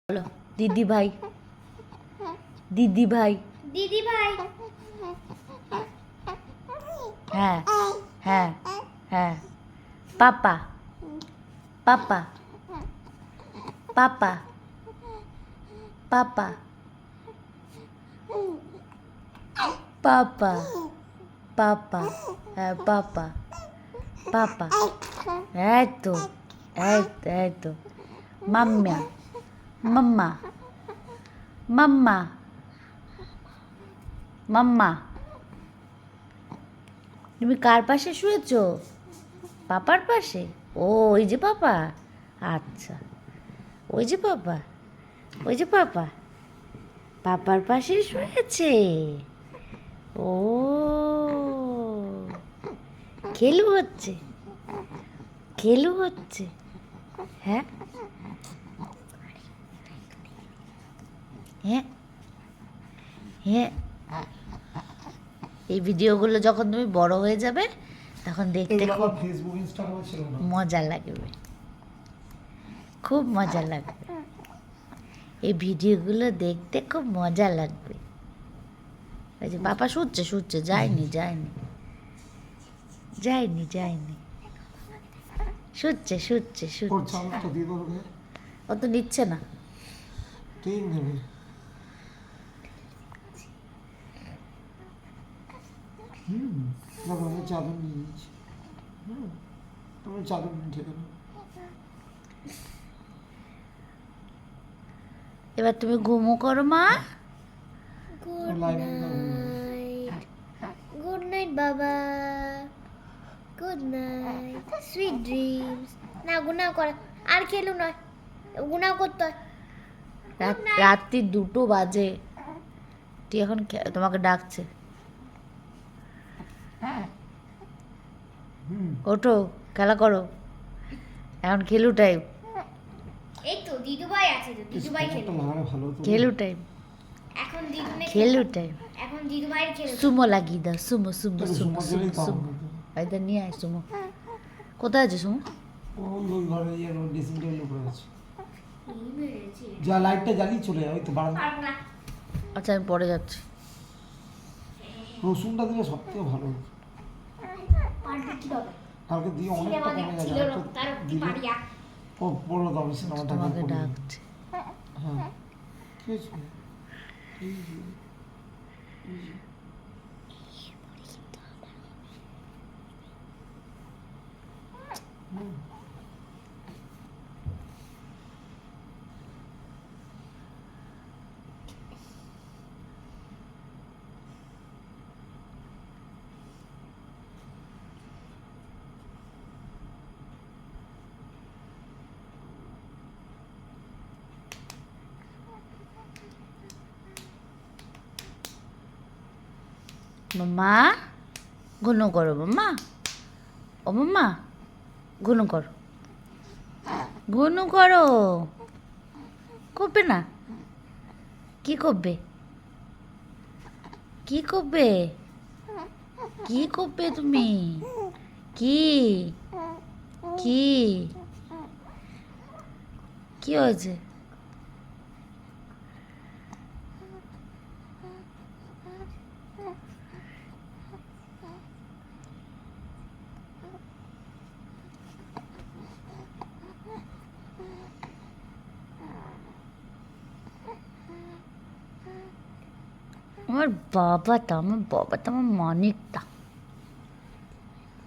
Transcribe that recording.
বলো দিদি ভাই দিদি ভাই দিদি ভাই। হ্যাঁ হ্যাঁ হ্যাঁ পাপা পাপা পাপা পাপা পাপা পাপা হ্যাঁ পাপা পাপা এই তো এই তো মাম্মা মাম্মা মাম্মা মাম্মা তুমি কার পাশে শুয়েছো? পাপার পাশে? ও ওই যে পাপা, আচ্ছা ওই যে পাপা, ওই যে পাপা পাপার পাশে শুয়েছে। ও খেলু হচ্ছে, খেলু হচ্ছে। হ্যাঁ হ্যাঁ হ্যাঁ এই ভিডিওগুলো যখন তুমি বড় হয়ে যাবে তখন দেখতে খুব ফেসবুক ইনস্টাগ্রামে ছিল না। মজা লাগবে, খুব মজা লাগবে। এই ভিডিওগুলো দেখতে খুব মজা লাগবে। ওই যে পাপা শুচ্ছে শুচ্ছে, যায়নি যায়নি যায়নি যায়নি, শুচ্ছে শুচ্ছে ওর শুচ্ছে। চামচটা দিয়ে দেবো রে। ও তো নিচ্ছে না। তুই নেবে। দেখো আমি চাদর নিয়ে নিয়েছি। আমি চাদর নিয়ে ঠিক আছে। এবার তুমি ঘুমো করো মা। Good lining night, good night বাবা, গুড নাইট, সুইট ড্রিমস। না গুনাহ করে আর খেলু নয়, গুনাহ করতে হয়। রাত্রি 2টো বাজে, তুই এখন তোমাকে ডাকছে। ওঠো খেলা করো, এখন খেলু টাইম, এই তো দিদুভাই আছে, তো দিদুভাই খেলু। লাগানো ভালো তো। খেলু টাইম, এখন দিদুনে খেলু টাইম। এখন দিদুভাই খেলু। সুমো লাগিয়ে দাও, সুমো সুমো তাহলে সুমো সুমো দিলেই সুমো তো সুমো। হবে। বাড়িতে নিয়ে আয় সুমো। কোথায় আছে সুমো? ওই ঘরে ইয়ে ড্রেসিং টেবিল উপরে আছে। এই মেরেছে। যা লাইটটা জ্বালিয়ে চলে যায়, ওই তো বারান্দা। পারবো না। আচ্ছা আমি পরে যাচ্ছি। রসুনটা দিলে সব থেকে ভালো হতো। পারবে কি হবে? কালকে দিয়ে অনেকটা সিনেমা কমে গেছে। ছিল আরেকটা তার দিলে পারিয়া। ও বললো তো আমি সিনেমাটা তোমাকে ডাকছে। হ্যাঁ কি হয়েছে? এই যে, এই যে। মাম্মা গুনু করো মাম্মা, ও মাম্মা গুনু করো, গুনু করো। করবে না? কি করবে? কি করবে? কি করবে তুমি? কি কি কি হয়েছে? আমার বাবাটা, আমার বাবাটা, আমার মানিকটা